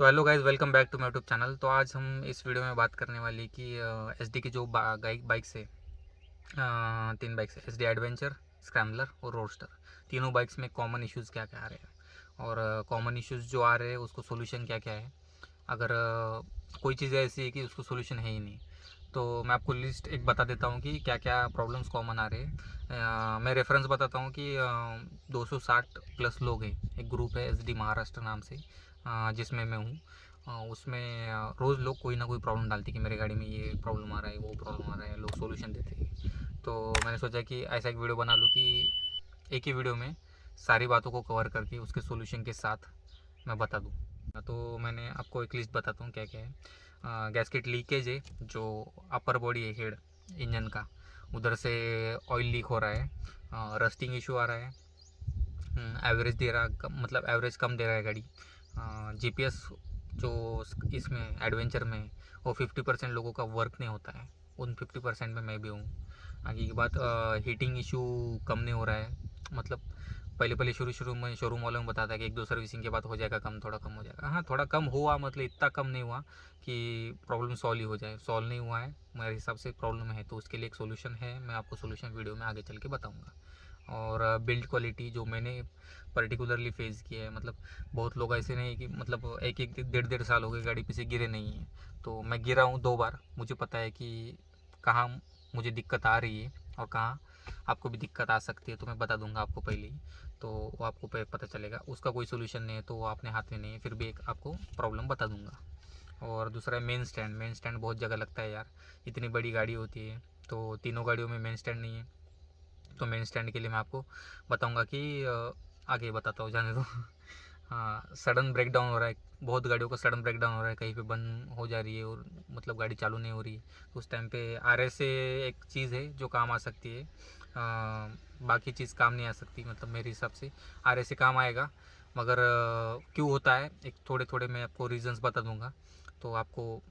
तो hello guys, welcome back to my YouTube channel. तो आज हम इस वीडियो में बात करने वाली कि एसडी की जो बाइक्स है, तीन बाइक्स है, एसडी एडवेंचर, स्क्रैम्बलर और रोडस्टर। तीनों बाइक्स में कॉमन इश्यूज़ क्या क्या आ रहे हैं और कॉमन इश्यूज़ जो आ रहे हैं उसको सोल्यूशन क्या क्या है। अगर कोई चीज़ ऐसी है कि उसको सोल्यूशन है ही नहीं, तो मैं आपको लिस्ट एक बता देता हूँ कि क्या क्या प्रॉब्लम्स कॉमन आ रहे हैं। मैं रेफरेंस बताता हूँ कि 260 प्लस लोग हैं। एक ग्रुप है एसडी महाराष्ट्र नाम से, जिसमें मैं हूँ। उसमें रोज़ लोग कोई ना कोई प्रॉब्लम डालते कि मेरे गाड़ी में ये प्रॉब्लम आ रहा है, वो प्रॉब्लम आ रहा है, लोग सोल्यूशन देते हैं। तो मैंने सोचा कि ऐसा एक वीडियो बना लूँ कि एक ही वीडियो में सारी बातों को कवर करके उसके सोल्यूशन के साथ मैं बता दूँ। तो मैंने आपको एक लिस्ट बताता हूँ क्या क्या है। गैसकेट लीकेज है, जो अपर बॉडी है, हेड इंजन का, उधर से ऑयल लीक हो रहा है। रस्टिंग इशू आ रहा है। एवरेज दे रहा मतलब एवरेज कम दे रहा है गाड़ी। जीपीएस जो इसमें एडवेंचर में, वो 50% लोगों का वर्क नहीं होता है। उन 50% में मैं भी हूँ। आगे की बात, हीटिंग इशू कम नहीं हो रहा है। मतलब पहले पहले शुरू शुरू में शोरूम वालों ने बताया कि एक दो सर्विसिंग के बाद हो जाएगा कम, थोड़ा कम हो जाएगा। हाँ, थोड़ा कम हुआ, मतलब इतना कम नहीं हुआ कि प्रॉब्लम सॉल्व ही हो जाए। सॉल्व नहीं हुआ है, मेरे हिसाब से प्रॉब्लम है, तो उसके लिए एक सोल्यूशन है। मैं आपको सोल्यूशन वीडियो में आगे चल के बताऊँगा। और बिल्ड क्वालिटी जो मैंने पर्टिकुलरली फेस किया है, मतलब बहुत लोग ऐसे नहीं कि मतलब एक एक डेढ़ डेढ़ साल हो गए गाड़ी पीछे गिरे नहीं हैं। तो मैं गिरा हूँ 2 बार। मुझे पता है कि कहाँ मुझे दिक्कत आ रही है और कहाँ आपको भी दिक्कत आ सकती है। तो मैं बता दूंगा आपको पहले ही, तो वो आपको पता चलेगा। उसका कोई सोल्यूशन नहीं है तो वो अपने हाथ में नहीं है, फिर भी एक आपको प्रॉब्लम बता दूंगा। और दूसरा है मेन स्टैंड। मेन स्टैंड बहुत जगह लगता है यार, इतनी बड़ी गाड़ी होती है तो तीनों गाड़ियों में मेन स्टैंड नहीं है। तो मेन स्टैंड के लिए मैं आपको बताऊंगा कि आगे बताता हूँ, जाने दो। हाँ, सडन ब्रेक डाउन हो रहा है। बहुत गाड़ियों का सडन ब्रेक डाउन हो रहा है, कहीं पे बंद हो जा रही है और मतलब गाड़ी चालू नहीं हो रही है। तो उस टाइम पे आर एस से एक चीज़ है जो काम आ सकती है। बाकी चीज़ काम नहीं आ सकती, मतलब मेरे हिसाब से आर एस से काम आएगा। मगर क्यों होता है, एक थोड़े थोड़े मैं आपको रीजंस बता दूंगा, तो आपको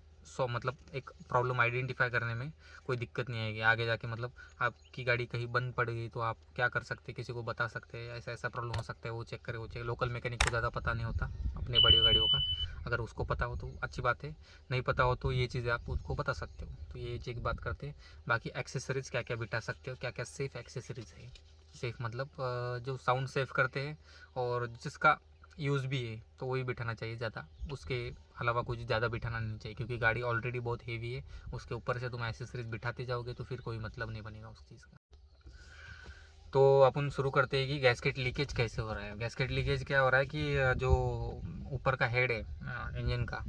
मतलब एक प्रॉब्लम आइडेंटिफाई करने में कोई दिक्कत नहीं आएगी आगे जाके। मतलब आपकी गाड़ी कहीं बंद पड़ गई तो आप क्या कर सकते हैं, किसी को बता सकते हैं ऐसा ऐसा प्रॉब्लम हो सकता है, वो चेक करे, वो चेक। लोकल मैकेनिक को ज़्यादा पता नहीं होता अपने बड़ी गाड़ियों का। अगर उसको पता हो तो अच्छी बात है, नहीं पता हो तो ये चीज़ें आप उसको बता सकते हो। तो ये चीज़ बात करते हैं। बाकी एक्सेसरीज क्या क्या बिठा सकते हो, क्या क्या सेफ़ एक्सेसरीज है। सेफ़ मतलब जो साउंड सेफ करते हैं और जिसका यूज़ भी है तो वही बिठाना चाहिए ज़्यादा। उसके अलावा कुछ ज़्यादा बिठाना नहीं चाहिए, क्योंकि गाड़ी ऑलरेडी बहुत हेवी है। उसके ऊपर से तुम एसेसरीज बिठाते जाओगे तो फिर कोई मतलब नहीं बनेगा उस चीज़ का। तो अपन शुरू करते हैं कि गैसकेट लीकेज कैसे हो रहा है। गैसकेट लीकेज क्या हो रहा है कि जो ऊपर का हेड है इंजन का,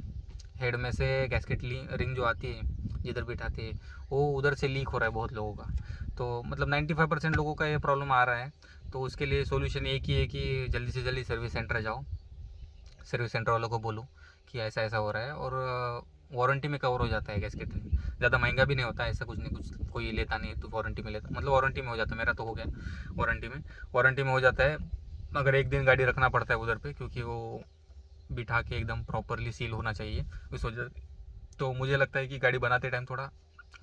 हेड में से गैसकेट रिंग जो आती है जिधर बिठाते हैं, वो उधर से लीक हो रहा है बहुत लोगों का। तो मतलब 95% लोगों का ये प्रॉब्लम आ रहा है। तो उसके लिए सोल्यूशन एक ही है कि जल्दी से जल्दी सर्विस सेंटर जाओ, सर्विस सेंटर वालों को बोलो कि ऐसा ऐसा हो रहा है। और वारंटी में कवर हो जाता है गैसकेट। ज़्यादा महंगा भी नहीं होता, ऐसा कुछ नहीं, कुछ कोई लेता नहीं है तो वारंटी में लेता, मतलब वारंटी में हो जाता है। मेरा तो हो गया वारंटी में हो जाता है। मगर एक दिन गाड़ी रखना पड़ता है उधर पे, क्योंकि वो बिठा के एकदम प्रॉपरली सील होना चाहिए इस वजह। तो मुझे लगता है कि गाड़ी बनाते टाइम थोड़ा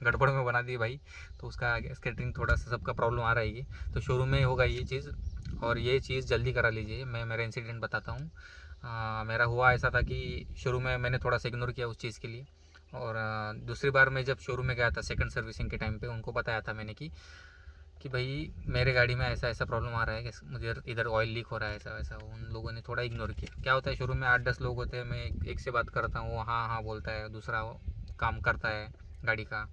गड़बड़ में बना दी भाई, तो उसका स्केटिंग थोड़ा सा सबका प्रॉब्लम आ रहा है। ये तो शुरू में होगा ये चीज़, और ये चीज़ जल्दी करा लीजिए। मैं मेरा इंसिडेंट बताता हूँ। मेरा हुआ ऐसा था कि शुरू में मैंने थोड़ा सा इग्नोर किया उस चीज़ के लिए। और दूसरी बार मैं जब शोरूम में गया था सेकंड सर्विसिंग के टाइम पे, उनको बताया था मैंने कि भाई मेरे गाड़ी में ऐसा ऐसा प्रॉब्लम आ रहा है कि मुझे इधर ऑयल लीक हो रहा है, ऐसा वैसा। उन लोगों ने थोड़ा इग्नोर किया। क्या होता है, शुरू में 8-10 लोग होते हैं, मैं एक से बात करता हूँ, वो हाँ हाँ बोलता है, दूसरा काम करता है गाड़ी का।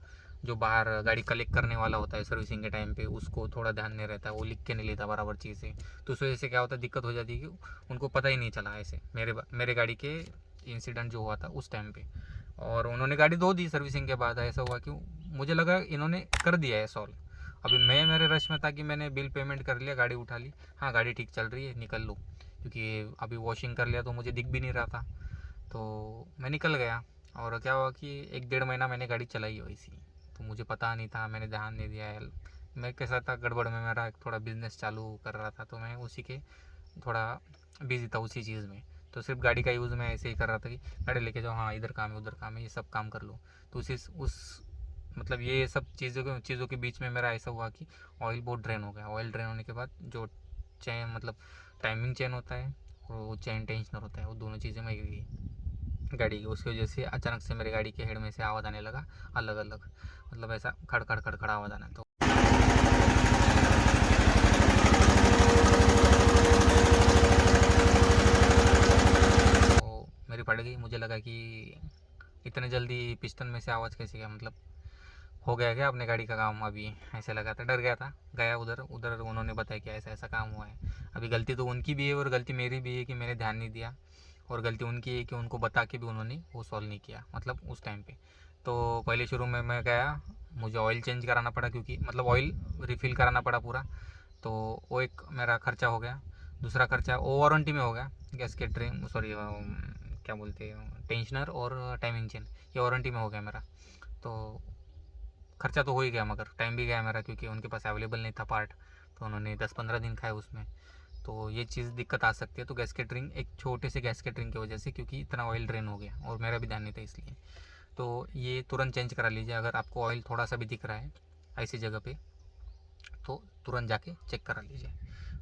जो बाहर गाड़ी कलेक्ट करने वाला होता है सर्विसिंग के टाइम पे, उसको थोड़ा ध्यान नहीं रहता, वो लिख के नहीं लेता बराबर चीज़ें। तो उस वजह से क्या होता है, दिक्कत हो जाती है कि उनको पता ही नहीं चला ऐसे मेरे गाड़ी के इंसिडेंट जो हुआ था उस टाइम पे। और उन्होंने गाड़ी धो दी सर्विसिंग के बाद। ऐसा हुआ कि मुझे लगा इन्होंने कर दिया है सॉल्व। अभी मैं मेरे रश में था कि मैंने बिल पेमेंट कर लिया, गाड़ी उठा ली, हाँ गाड़ी ठीक चल रही है, निकल लो, क्योंकि अभी वॉशिंग कर लिया तो मुझे दिख भी नहीं रहा था। तो मैं निकल गया। और क्या हुआ कि 1-1.5 महीना मैंने गाड़ी चलाई वैसी। तो मुझे पता नहीं था, मैंने ध्यान नहीं दिया है। मैं कैसा था, गड़बड़ में मेरा थोड़ा बिजनेस चालू कर रहा था, तो मैं उसी के थोड़ा बिजी था उसी चीज़ में। तो सिर्फ गाड़ी का यूज़ मैं ऐसे ही कर रहा था कि गाड़ी लेके जाओ, हाँ इधर काम है उधर काम है, ये सब काम कर लो। तो उस मतलब ये सब चीज़ों के बीच में मेरा ऐसा हुआ कि ऑयल बहुत ड्रेन हो गया। ऑयल ड्रेन होने के बाद जो चेन, मतलब टाइमिंग चेन होता है और वो चेन टेंशनर होता है, वो दोनों चीज़ें मैं गई। गाड़ी की। उसकी वजह से अचानक से मेरी गाड़ी के हेड में से आवाज़ आने लगा अलग अलग, मतलब ऐसा खड़ खड़ खड़ खड़ आवाज़ आना। तो मेरी फट गई। मुझे लगा कि इतने जल्दी पिस्टन में से आवाज़ कैसे गया, मतलब हो गया क्या अपने गाड़ी का काम। अभी ऐसे लगा था, डर गया था। गया उधर उधर उन्होंने बताया कि ऐसा ऐसा काम हुआ है। अभी गलती तो उनकी भी है और गलती मेरी भी है कि मैंने ध्यान नहीं दिया, और गलती उनकी है कि उनको बता के भी उन्होंने वो सॉल्व नहीं किया, मतलब उस टाइम पे। तो पहले शुरू में मैं गया, मुझे ऑयल चेंज कराना पड़ा, क्योंकि मतलब ऑयल रिफ़िल कराना पड़ा पूरा। तो वो एक मेरा खर्चा हो गया। दूसरा खर्चा वो वारंटी में हो गया, गैस के ड्रेन सॉरी क्या बोलते हैं, टेंशनर और टाइम इंजन, ये वारंटी में हो गया मेरा। तो खर्चा तो हो ही गया, मगर टाइम भी गया मेरा, क्योंकि उनके पास अवेलेबल नहीं था पार्ट। तो उन्होंने 10-15 दिन खाए उसमें। तो ये चीज़ दिक्कत आ सकती है। तो गैस केटरिंग, एक छोटे से गैस केटरिंग की वजह से, क्योंकि इतना ऑयल ड्रेन हो गया और मेरा भी ध्यान नहीं था इसलिए। तो ये तुरंत चेंज करा लीजिए, अगर आपको ऑयल थोड़ा सा भी दिख रहा है ऐसी जगह पे, तो तुरंत जाके चेक करा लीजिए।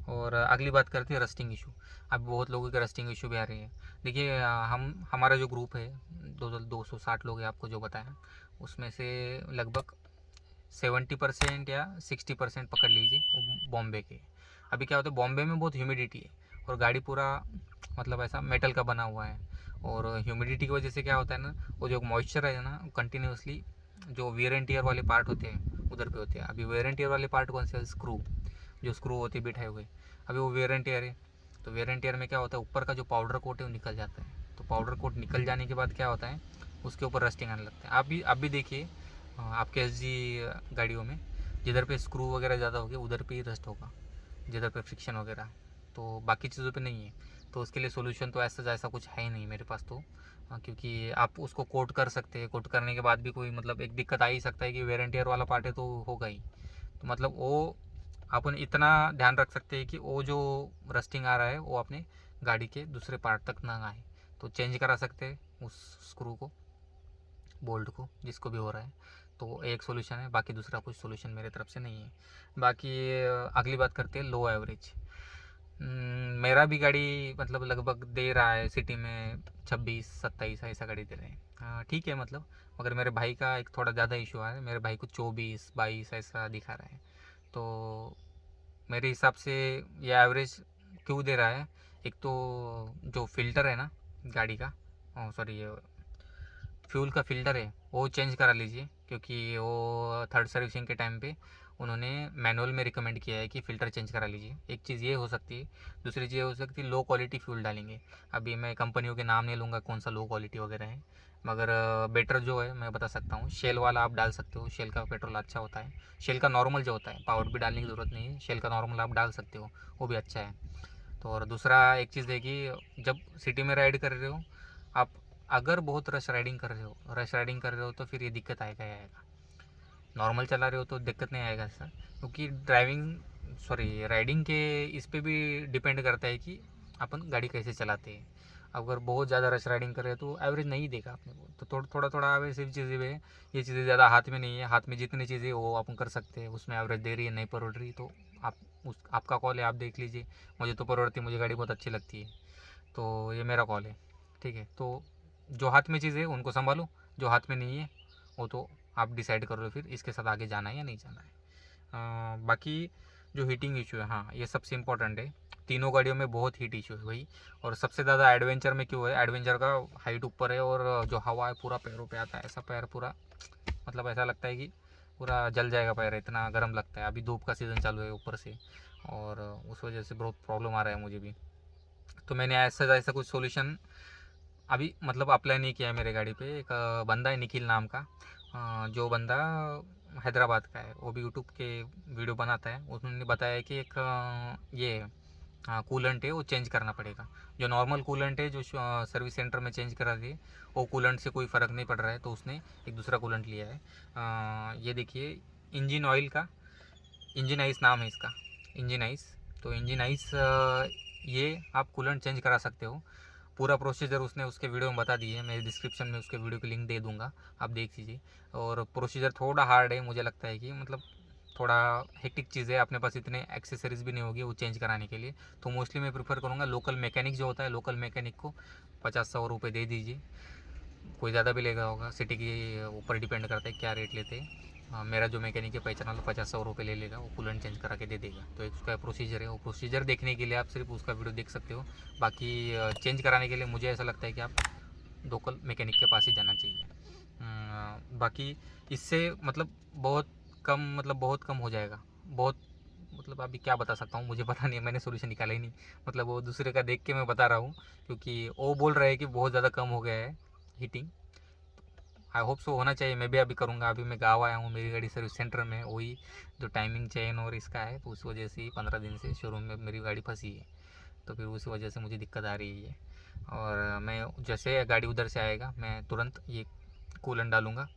और अगली बात करते हैं रस्टिंग इशू। अब बहुत लोगों के रस्टिंग इशू भी आ रही है। देखिए हम हमारा जो ग्रुप है, 260 लोग हैं, आपको जो बताया, उसमें से लगभग 70% या 60% पकड़ लीजिए वो बॉम्बे के। अभी क्या होता है, बॉम्बे में बहुत ह्यूमिडिटी है और गाड़ी पूरा मतलब ऐसा मेटल का बना हुआ है। और ह्यूमिडिटी की वजह से क्या होता है ना, वो जो मॉइस्चर है ना कंटिन्यूसली, जो वियर एंड टियर वाले पार्ट होते हैं उधर पे होते हैं। अभी वियर एंड टियर वाले पार्ट कौन से, स्क्रू, जो स्क्रू होती है बिठाए हुए, अभी वो वेयर एंड टियर है। तो वेयर एंड टियर में क्या होता है, ऊपर का जो पाउडर कोट है वो निकल जाता है। तो पाउडर कोट निकल जाने के बाद क्या होता है, उसके ऊपर रस्टिंग आने लगता है। आप भी देखिए आपके गाड़ियों में, जिधर पे स्क्रू वगैरह ज़्यादा होगी उधर पे ही रस्ट होगा, जिधर पे फ्रिक्शन वगैरह, तो बाकी चीज़ों पे नहीं है। तो उसके लिए सोल्यूशन तो ऐसा कुछ है ही नहीं मेरे पास तो। क्योंकि आप उसको कोट कर सकते हैं, कोट करने के बाद भी कोई मतलब एक दिक्कत आ ही सकता है कि वेयर एंड टियर वाला पार्ट है तो होगा ही। तो मतलब वो अपन इतना ध्यान रख सकते हैं कि वो जो रस्टिंग आ रहा है वो अपने गाड़ी के दूसरे पार्ट तक ना आए। तो चेंज करा सकते हैं उस स्क्रू को, बोल्ट को, जिसको भी हो रहा है। तो एक सोल्यूशन है, बाकी दूसरा कुछ सोल्यूशन मेरे तरफ से नहीं है। बाकी अगली बात करते हैं लो एवरेज। मेरा भी गाड़ी मतलब लगभग दे रहा है सिटी में 26-27 ऐसा गाड़ी दे रहे हैं। ठीक है मतलब, मगर मेरे भाई का एक थोड़ा ज़्यादा इशू आ रहा है। मेरे भाई को 24-22 ऐसा दिखा रहा है। तो मेरे हिसाब से ये एवरेज क्यों दे रहा है, एक तो जो फ़िल्टर है ना गाड़ी का, सॉरी फ्यूल का फ़िल्टर है वो चेंज करा लीजिए, क्योंकि वो थर्ड सर्विसिंग के टाइम पे उन्होंने मैनुअल में रिकमेंड किया है कि फ़िल्टर चेंज करा लीजिए। एक चीज़ ये हो सकती है। दूसरी चीज़ हो सकती है लो क्वालिटी फ्यूल डालेंगे। अभी मैं कंपनियों के नाम नहीं लूँगा कौन सा लो क्वालिटी वगैरह है, मगर बेटर जो है मैं बता सकता हूँ, शेल वाला आप डाल सकते हो। शेल का पेट्रोल अच्छा होता है। शेल का नॉर्मल जो होता है, पावर भी डालने की ज़रूरत नहीं है, शेल का नॉर्मल आप डाल सकते हो, वो भी अच्छा है। तो और दूसरा एक चीज़ है कि जब सिटी में राइड कर रहे हो आप, अगर बहुत रश राइडिंग कर रहे हो तो फिर ये दिक्कत आएगा ही आएगा। नॉर्मल चला रहे हो तो दिक्कत नहीं आएगा सर, क्योंकि राइडिंग के इस पे भी डिपेंड करता है कि अपन गाड़ी कैसे चलाते हैं। अगर बहुत ज़्यादा रश राइडिंग कर रहे हो तो एवरेज नहीं देगा अपने को। तो थोड़ा थोड़ा एवरेज सिर्फ चीज़ें भी है, ये चीज़ें ज़्यादा हाथ में नहीं है। हाथ में जितनी चीज़ें वो अपन कर सकते हैं, उसमें एवरेज दे रही है नहीं परोड़ रही तो आप उस आपका कॉल है, आप देख लीजिए। मुझे तो परोड़ती, मुझे गाड़ी बहुत अच्छी लगती है, तो ये मेरा कॉल है। ठीक है, तो जो हाथ में चीज़ है उनको संभालो, जो हाथ में नहीं है वो तो आप डिसाइड कर लो फिर इसके साथ आगे जाना है या नहीं जाना है। बाकी जो हीटिंग इशू है, हाँ ये सबसे इम्पोर्टेंट है। तीनों गाड़ियों में बहुत हीट इशू है भाई। और सबसे ज़्यादा एडवेंचर में क्यों है, एडवेंचर का हाइट ऊपर है और जो हवा है पूरा पैरों पे आता है, ऐसा पैर पूरा मतलब ऐसा लगता है कि पूरा जल जाएगा पैर, इतना गर्म लगता है। अभी धूप का सीज़न चालू है ऊपर से, और उस वजह से बहुत प्रॉब्लम आ रहा है मुझे भी। तो मैंने ऐसा कुछ सोल्यूशन अभी मतलब अप्लाई नहीं किया है मेरे गाड़ी पे। एक बंदा है निखिल नाम का, जो बंदा हैदराबाद का है, वो भी यूट्यूब के वीडियो बनाता है। उन्होंने बताया कि एक ये कूलेंट है वो चेंज करना पड़ेगा। जो नॉर्मल कूलेंट है जो सर्विस सेंटर में चेंज करा दिए, वो कूलेंट से कोई फ़र्क नहीं पड़ रहा है, तो उसने एक दूसरा कूलेंट लिया है। ये देखिए इंजन ऑयल का, इंजन आइस नाम है इसका, इंजन आइस। तो इंजन आइस ये आप कूलेंट चेंज करा सकते हो। पूरा प्रोसीजर उसने उसके वीडियो में बता दी है, मैं डिस्क्रिप्शन में उसके वीडियो की लिंक दे दूँगा, आप देख लीजिए। और प्रोसीजर थोड़ा हार्ड है, मुझे लगता है कि मतलब थोड़ा हेक्टिक चीज़ है, अपने पास इतने एक्सेसरीज भी नहीं होगी वो चेंज कराने के लिए। तो मोस्टली मैं प्रेफर करूँगा लोकल मैकेनिक जो होता है, लोकल मैकेनिक को 50-100 रुपये दे दीजिए। कोई ज़्यादा भी लेगा होगा, सिटी के ऊपर डिपेंड करता है क्या रेट लेते हैं। मेरा जो मैकेनिक है पहचान वाला 50-100 रुपये ले लेगा, वो कूलेंट चेंज करा के दे देगा। तो एक उसका प्रोसीजर है, वो प्रोसीजर देखने के लिए आप सिर्फ उसका वीडियो देख सकते हो। बाकी चेंज कराने के लिए मुझे ऐसा लगता है कि आप लोकल मैकेनिक के पास ही जाना चाहिए। बाकी इससे मतलब बहुत कम हो जाएगा। बहुत मतलब अभी क्या बता सकता हूँ, मुझे पता नहीं है, मैंने सोल्यूशन निकाला ही नहीं। मतलब वो दूसरे का देख के मैं बता रहा हूँ, क्योंकि वो बोल रहा है कि बहुत ज़्यादा कम हो गया है हीटिंग। आई होप सो होना चाहिए, मैं भी अभी करूँगा। अभी मैं गाँव आया हूँ, मेरी गाड़ी सर्विस सेंटर में, वही जो टाइमिंग चेन और इसका है, तो उस वजह से ही 15 दिन से शोरूम में मेरी गाड़ी फंसी है। तो फिर उसी वजह से मुझे दिक्कत आ रही है। और मैं जैसे गाड़ी उधर से आएगा मैं तुरंत ये कूलेंट डालूँगा,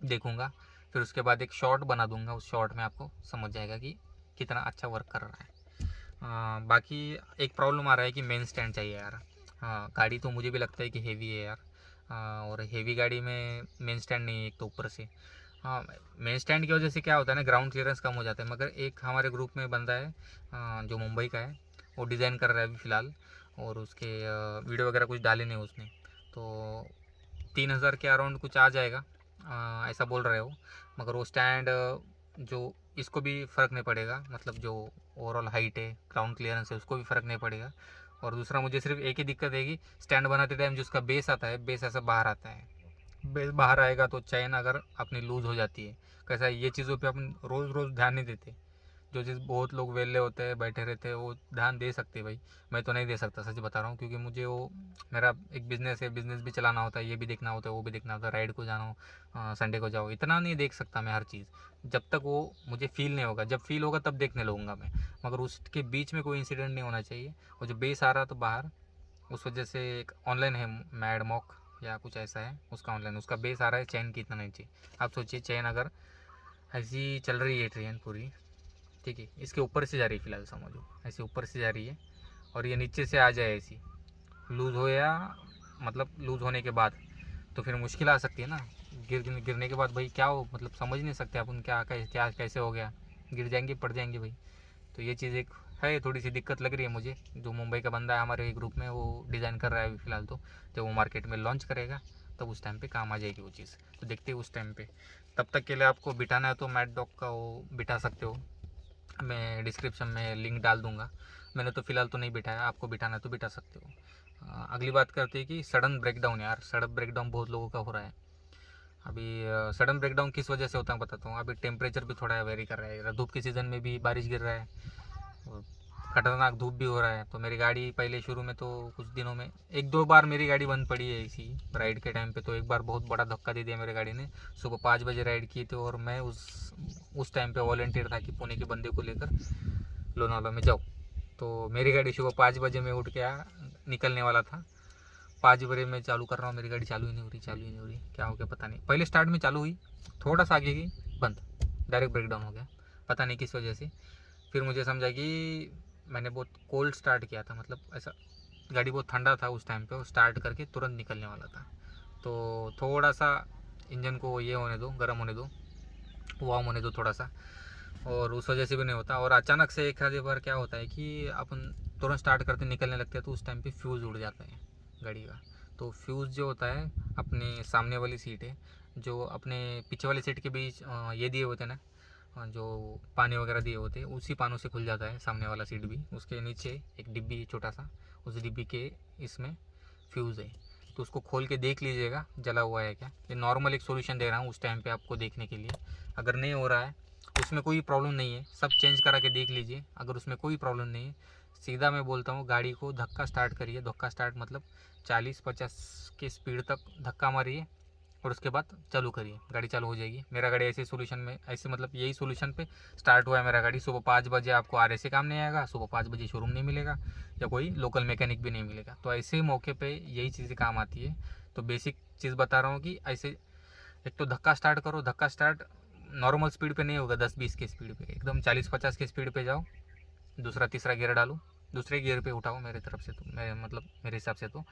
देखूँगा, फिर उसके बाद एक शॉर्ट बना दूँगा। उस शॉर्ट में आपको समझ जाएगा कि कितना अच्छा वर्क कर रहा है। बाकी एक प्रॉब्लम आ रहा है कि मेन स्टैंड चाहिए यार। हाँ, गाड़ी तो मुझे भी लगता है कि हेवी है यार। और हेवी गाड़ी में मेन स्टैंड नहीं है एक तो ऊपर से। हाँ, मेन स्टैंड की वजह से क्या होता है ना, ग्राउंड क्लियरेंस कम हो जाता है। मगर एक हमारे ग्रुप में बंदा है जो मुंबई का है, वो डिज़ाइन कर रहा है अभी फ़िलहाल, और उसके वीडियो वगैरह कुछ डाले नहीं उसने। तो 3000 के अराउंड कुछ आ जाएगा, ऐसा बोल रहे हो। मगर वो स्टैंड जो इसको भी फ़र्क नहीं पड़ेगा, मतलब जो ओवरऑल हाइट है, ग्राउंड क्लियरेंस है, उसको भी फ़र्क नहीं पड़ेगा। और दूसरा मुझे सिर्फ एक ही दिक्कत है कि स्टैंड बनाते टाइम जो उसका बेस आता है, बेस ऐसा बाहर आता है। बेस बाहर आएगा तो चैन अगर अपनी लूज़ हो जाती है। कैसा है, ये चीज़ों पे अपन रोज़ रोज़ ध्यान नहीं देते। जो चीज़ बहुत लोग वेले होते हैं, बैठे रहते हैं, वो ध्यान दे सकते हैं भाई। मैं तो नहीं दे सकता, सच बता रहा हूँ, क्योंकि मुझे वो मेरा एक बिज़नेस है, बिज़नेस भी चलाना होता है, ये भी देखना होता है, वो भी देखना होता है, राइड को जाना हो, संडे को जाओ, इतना नहीं देख सकता मैं हर चीज़। जब तक वो मुझे फ़ील नहीं होगा, जब फ़ील होगा तब देखने लगूँगा मैं। मगर उसके बीच में कोई इंसिडेंट नहीं होना चाहिए। और जो बेस आ रहा तो बाहर, उस वजह से एक ऑनलाइन है मैड मॉक या कुछ ऐसा है, उसका ऑनलाइन उसका बेस आ रहा है चैन की इतना नीचे। आप सोचिए, चैन अगर ऐसी चल रही है ट्रेन पूरी, ठीक है, इसके ऊपर से जा रही है, फिलहाल समझो ऐसे ऊपर से जा रही है, और ये नीचे से आ जाए ऐसी लूज़ हो, या मतलब लूज़ होने के बाद तो फिर मुश्किल आ सकती है ना। गिरने के बाद भाई क्या हो, मतलब समझ नहीं सकते अपन क्या कैसे हो गया, गिर जाएंगे, पड़ जाएंगे भाई। तो ये चीज़ एक है, थोड़ी सी दिक्कत लग रही है मुझे। जो मुंबई का बंदा है हमारे ग्रुप में, वो डिज़ाइन कर रहा है अभी फ़िलहाल। तो जब वो मार्केट में लॉन्च करेगा तब उस टाइम पे काम आ जाएगी वो चीज़, तो देखते हैं उस टाइम पे। तब तक के लिए आपको बिठाना है तो मैट डॉग का वो बिठा सकते हो, मैं डिस्क्रिप्शन में लिंक डाल दूँगा। मैंने तो फ़िलहाल तो नहीं बिठाया, आपको बिठाना है तो बिठा सकते हो। अगली बात करते हैं कि सडन ब्रेकडाउन। यार सडन ब्रेकडाउन बहुत लोगों का हो रहा है अभी। सडन ब्रेकडाउन किस वजह से होता है बताता हूँ। अभी टेम्परेचर भी थोड़ा वेरी कर रहा है, धूप के सीज़न में भी बारिश गिर रहा है, और खतरनाक धूप भी हो रहा है। तो मेरी गाड़ी पहले शुरू में तो कुछ दिनों में 1-2 बार मेरी गाड़ी बंद पड़ी है इसी राइड के टाइम पे। तो एक बार बहुत बड़ा धक्का दे दिया मेरी गाड़ी ने। सुबह 5 बजे राइड की थी, और मैं उस टाइम पे वॉलंटियर था कि पुणे के बंदे को लेकर लोनावाला में जाओ। तो मेरी गाड़ी सुबह 5 बजे में उठ के निकलने वाला था। 5 बजे मैं चालू कर रहा हूँ, मेरी गाड़ी चालू ही नहीं हो रही, क्या हो गया पता नहीं। पहले स्टार्ट में चालू हुई, थोड़ा सा आगे गई, बंद, डायरेक्ट ब्रेकडाउन हो गया, पता नहीं किस वजह से। फिर मुझे समझा कि मैंने बहुत कोल्ड स्टार्ट किया था, मतलब ऐसा गाड़ी बहुत ठंडा था उस टाइम पे, और स्टार्ट करके तुरंत निकलने वाला था। तो थोड़ा सा इंजन को ये होने दो, गर्म होने दो, वार्म होने दो थोड़ा सा, और उस वजह से भी नहीं होता। और अचानक से एक आधे बार क्या होता है कि अपन तुरंत स्टार्ट करते निकलने लगते हैं, तो उस टाइम पे फ्यूज़ उड़ जाता है गाड़ी का। तो फ्यूज़ जो होता है, अपने सामने वाली सीट है, जो अपने पीछे वाली सीट के बीच ये दिए होते हैं ना, जो पानी वगैरह दिए होते हैं, उसी पानों से खुल जाता है सामने वाला सीट भी। उसके नीचे एक डिब्बी है छोटा सा, उस डिब्बी के इसमें फ्यूज़ है। तो उसको खोल के देख लीजिएगा जला हुआ है क्या। ये नॉर्मल एक सोल्यूशन दे रहा हूँ उस टाइम पे आपको देखने के लिए। अगर नहीं हो रहा है, उसमें कोई प्रॉब्लम नहीं है, सब चेंज करा के देख लीजिए। अगर उसमें कोई प्रॉब्लम नहीं है, सीधा मैं बोलता हूँ गाड़ी को धक्का स्टार्ट करिए। धक्का स्टार्ट मतलब 40-50 के स्पीड तक धक्का मारिए, और उसके बाद चालू करिए, गाड़ी चालू हो जाएगी। मेरा गाड़ी ऐसे सोल्यूशन में, ऐसे मतलब यही सोल्यूशन पे स्टार्ट हुआ है मेरा गाड़ी। सुबह 5 बजे आपको आर से काम नहीं आएगा, सुबह 5 बजे शोरूम नहीं मिलेगा, या कोई लोकल मैकेनिक भी नहीं मिलेगा। तो ऐसे मौके पे यही चीज़ें काम आती है। तो बेसिक चीज़ बता रहा हूँ कि ऐसे एक तो धक्का स्टार्ट करो। धक्का स्टार्ट नॉर्मल स्पीड पे नहीं होगा, 10-20 के स्पीड पे, एकदम 40-50 के स्पीड पे जाओ। दूसरा तीसरा गियर डालो, दूसरे गियर पे उठाओ। मेरे तरफ से तो मेरे हिसाब से तो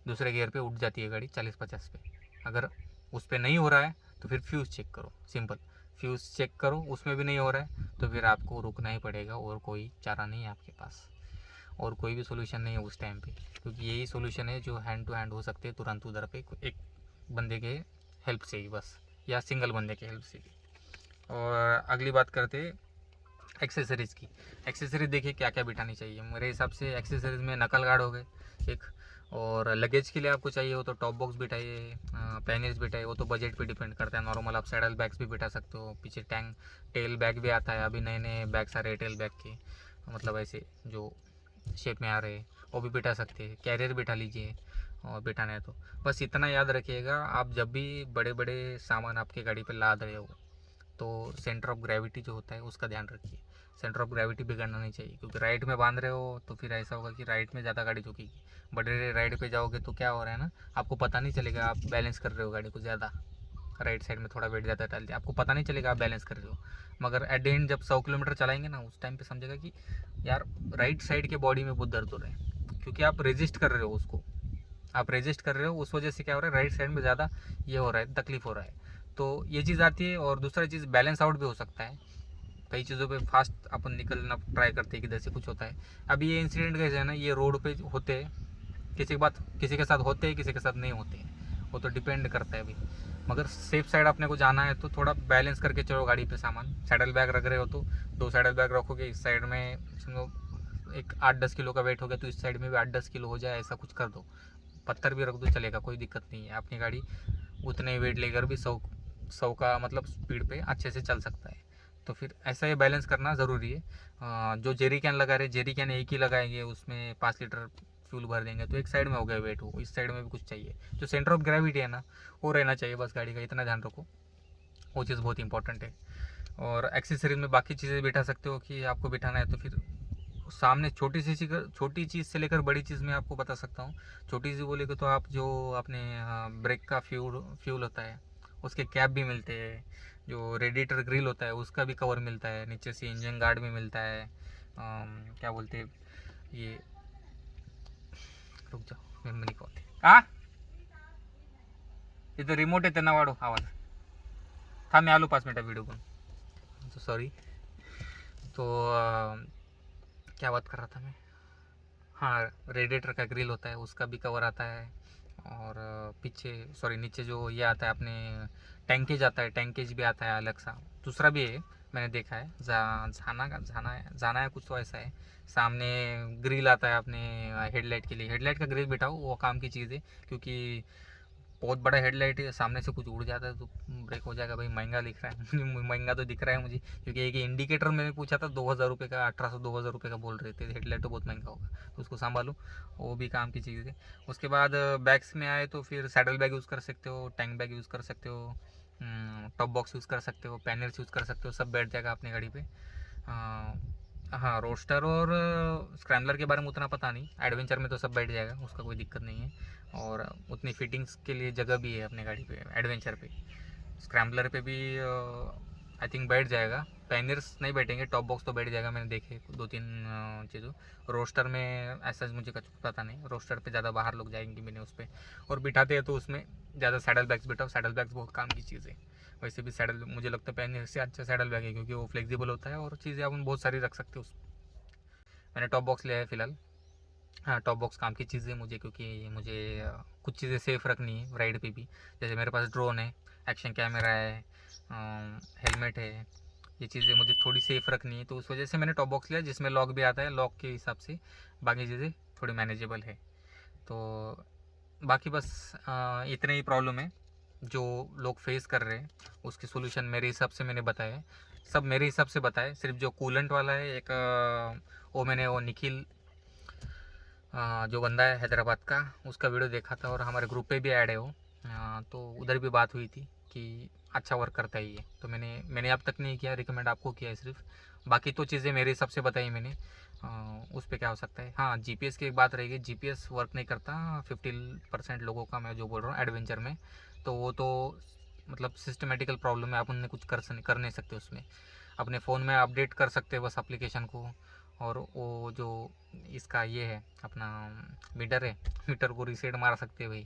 दूसरे गियर पे उठ जाती है गाड़ी 40-50 पे। अगर उस पर नहीं हो रहा है तो फिर फ्यूज़ चेक करो, सिंपल। फ्यूज़ चेक करो, उसमें भी नहीं हो रहा है तो फिर आपको रुकना ही पड़ेगा, और कोई चारा नहीं है आपके पास, और कोई भी सोल्यूशन नहीं है उस टाइम पे, क्योंकि यही सोल्यूशन है जो हैंड टू हैंड हो सकते हैं तुरंत उधर पे एक बंदे के हेल्प से ही बस, या सिंगल बंदे के हेल्प से ही। और अगली बात करते हैं एक्सेसरीज़ की। एक्सेसरीज देखिए क्या क्या बिठानी चाहिए। मेरे हिसाब से एक्सेसरीज़ में नकल गार्ड हो गए एक, और लगेज के लिए आपको चाहिए हो तो टॉप बॉक्स बिठाइए, पैनिस बिठाइए, वो तो बजट पे डिपेंड करता है। नॉर्मल आप सैडल बैग्स भी बिठा सकते हो, पीछे टैंक टेल बैग भी आता है, अभी नए नए बैग्स आ रहे हैं टेल बैग के, मतलब ऐसे जो शेप में आ रहे हैं, वो भी बिठा सकते हैं। कैरियर बिठा लीजिए और बिठाना है तो। बस इतना याद रखिएगा, आप जब भी बड़े बड़े सामान आपके गाड़ी पर लाद रहे हो तो सेंटर ऑफ ग्रेविटी जो होता है उसका ध्यान रखिए। सेंटर ऑफ ग्रेविटी बिगड़ना नहीं चाहिए, क्योंकि राइट में बांध रहे हो तो फिर ऐसा होगा कि राइट में ज़्यादा गाड़ी झुकेगी। बड़े राइड पे जाओगे तो क्या हो रहा है ना, आपको पता नहीं चलेगा आप बैलेंस कर रहे हो गाड़ी को ज़्यादा, राइट साइड में थोड़ा वेट ज़्यादा डाल दिया, आपको पता नहीं चलेगा आप बैलेंस कर रहे हो। मगर एट द एंड जब 100 किलोमीटर चलाएंगे ना, उस टाइम पे समझेगा कि यार राइट साइड के बॉडी में बहुत दर्द हो रहा है, क्योंकि आप रेजिस्ट कर रहे हो उसको, आप रेजिस्ट कर रहे हो, उस वजह से क्या हो रहा है, राइट साइड में ज़्यादा ये हो रहा है, तकलीफ हो रहा है। तो ये चीज़ आती है। और दूसरा चीज़ बैलेंस आउट भी हो सकता है, कई चीज़ों पे फास्ट अपन निकलना ट्राई करते हैं कि जैसे कुछ होता है। अभी ये इंसिडेंट कैसे है ना, ये रोड पे होते हैं, किसी के साथ होते हैं, किसी के साथ नहीं होते हैं, वो तो डिपेंड करता है अभी। मगर सेफ साइड अपने को जाना है तो थोड़ा बैलेंस करके चलो गाड़ी पे सामान। सैडल बैग रख रहे हो तो 2 सैडल बैग रखोगे, इस साइड में समझो एक 8-10 किलो का वेट हो गया तो इस साइड में भी 8-10 किलो हो जाए, ऐसा कुछ कर दो। पत्थर भी रख दो चलेगा, कोई दिक्कत नहीं है, अपनी गाड़ी उतने वेट लेकर भी 100 का मतलब स्पीड पे अच्छे से चल सकता है। तो फिर ऐसा ये बैलेंस करना ज़रूरी है। जो जेरी कैन लगा रहे, जेरी कैन एक ही लगाएंगे, उसमें 5 लीटर फ्यूल भर देंगे तो एक साइड में हो गया वेट, हो इस साइड में भी कुछ चाहिए, जो सेंटर ऑफ ग्रेविटी है ना वो रहना चाहिए बस गाड़ी का, इतना ध्यान रखो, वो चीज़ बहुत इंपॉर्टेंट है। और एक्सेसरीज में बाकी चीज़ें बिठा सकते हो कि आपको बिठाना है तो फिर सामने छोटी चीज़ से लेकर बड़ी चीज़ में आपको बता सकता हूँ। छोटी चीज़ बोलेगे तो आप जो अपने ब्रेक का फ्यूल होता है उसके कैप भी मिलते हैं, जो रेडिएटर ग्रिल होता है उसका भी कवर मिलता है, नीचे से इंजन गार्ड भी मिलता है। क्या बोलते हैं ये, रुक जाओ मेमोरी कॉल हाँ, इथं रिमोट आहे त्यांना वाढव आवाज, थांब मी आलो 5 मिनटं व्हिडिओ पण, तो सॉरी। तो क्या बात कर रहा था मैं, हाँ रेडिएटर का ग्रिल होता है उसका भी कवर आता है। और पीछे सॉरी नीचे जो ये आता है अपने टैंकेज आता है, टैंकेज भी आता है अलग सा, दूसरा भी है मैंने देखा है, जाना है कुछ तो ऐसा है। सामने ग्रिल आता है अपने हेडलाइट के लिए, हेडलाइट का ग्रिल बिठाओ वो काम की चीज़ है, क्योंकि बहुत बड़ा हेडलाइट है, सामने से कुछ उड़ जाता है तो ब्रेक हो जाएगा भाई, महंगा दिख रहा है महंगा तो दिख रहा है मुझे, क्योंकि एक इंडिकेटर मैंने पूछा था 2000 रुपये का, 1800-2000 रुपये का बोल रहे थे, हेडलाइट तो बहुत महंगा होगा तो उसको संभालो, वो भी काम की चीज़ है। उसके बाद बैग्स में आए तो फिर सैडल बैग यूज़ कर सकते हो, टैंक बैग यूज़ कर सकते हो, टॉप बॉक्स यूज़ कर सकते हो, पैनल्स यूज़ कर सकते हो, सब बैठ जाएगा अपनी गाड़ी पे। हाँ रोस्टर और स्क्रैम्बलर के बारे में उतना पता नहीं, एडवेंचर में तो सब बैठ जाएगा, उसका कोई दिक्कत नहीं है। और उतनी फिटिंग्स के लिए जगह भी है अपने गाड़ी पे एडवेंचर पे। स्क्रैम्बलर पे भी आई थिंक बैठ जाएगा, पैनर्स नहीं बैठेंगे, टॉप बॉक्स तो बैठ जाएगा, मैंने देखे 2-3 चीज़ों। रोस्टर में ऐसा मुझे कुछ पता नहीं, रोस्टर पे ज़्यादा बाहर लोग जाएंगे मैंने उस पर, और बिठाते हैं तो उसमें ज़्यादा सैडल बैग्स बिठाओ, सैडल बैग्स बहुत काम की चीज़ है। वैसे भी सैडल मुझे लगता है पैनर से अच्छा सैडल बैग है, क्योंकि वो फ्लेक्सिबल होता है और चीज़ें अपन बहुत सारी रख सकते हो उस। मैंने टॉप बॉक्स लिया है फ़िलहाल। हाँ टॉप बॉक्स काम की चीज़ है मुझे, क्योंकि मुझे कुछ चीज़ें सेफ़ रखनी है राइड पे भी, जैसे मेरे पास ड्रोन है, एक्शन कैमरा है, हेलमेट है, ये चीज़ें मुझे थोड़ी सेफ़ रखनी है, तो उस वजह से मैंने टॉप बॉक्स लिया जिसमें लॉक भी आता है, लॉक के हिसाब से बाकी चीज़ें थोड़ी मैनेजेबल है। तो बाकी बस इतने ही प्रॉब्लम है जो लोग फेस कर रहे हैं, उसके सोल्यूशन मेरे हिसाब से मैंने बताया है, सब मेरे हिसाब से बताए। सिर्फ जो कूलेंट वाला है एक वो मैंने वो निखिल जो बंदा है हैदराबाद का, उसका वीडियो देखा था और हमारे ग्रुप पे भी ऐड है वो। तो उधर भी बात हुई थी कि अच्छा वर्क करता है ये, तो मैंने अब तक नहीं किया, रिकमेंड आपको किया है सिर्फ। बाकी तो चीज़ें मेरे हिसाब से बताई मैंने। उस पर क्या हो सकता है, हाँ जीपीएस की एक बात रहेगी, जीपीएस वर्क नहीं करता 50% लोगों का, मैं जो बोल रहा हूँ एडवेंचर में, तो वो तो मतलब सिस्टमेटिकल प्रॉब्लम है, अपन ने कुछ कर नहीं सकते उसमें। अपने फ़ोन में अपडेट कर सकते हैं बस एप्लीकेशन को, और वो जो इसका ये है अपना मीटर है, मीटर को रीसेट मार सकते हैं भाई,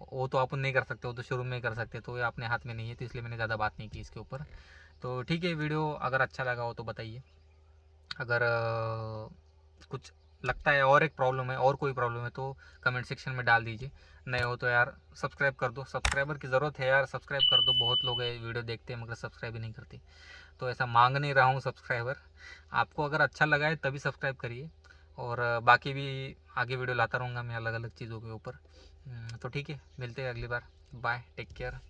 वो तो अपन नहीं कर सकते, वो तो शुरू में ही कर सकते, तो ये अपने हाथ में नहीं है, तो इसलिए मैंने ज़्यादा बात नहीं की इसके ऊपर। तो ठीक है, वीडियो अगर अच्छा लगा हो तो बताइए। अगर कुछ लगता है और एक प्रॉब्लम है और कोई प्रॉब्लम है तो कमेंट सेक्शन में डाल दीजिए। नए हो तो यार सब्सक्राइब कर दो, सब्सक्राइबर की ज़रूरत है यार, सब्सक्राइब कर दो। बहुत लोग है वीडियो देखते हैं मगर सब्सक्राइब ही नहीं करते, तो ऐसा मांग नहीं रहा हूँ सब्सक्राइबर। आपको अगर अच्छा लगा है तभी सब्सक्राइब करिए, और बाकी भी आगे वीडियो लाता रहूँगा मैं अलग अलग चीज़ों के ऊपर। तो ठीक है, मिलते हैं अगली बार। Bye, take care.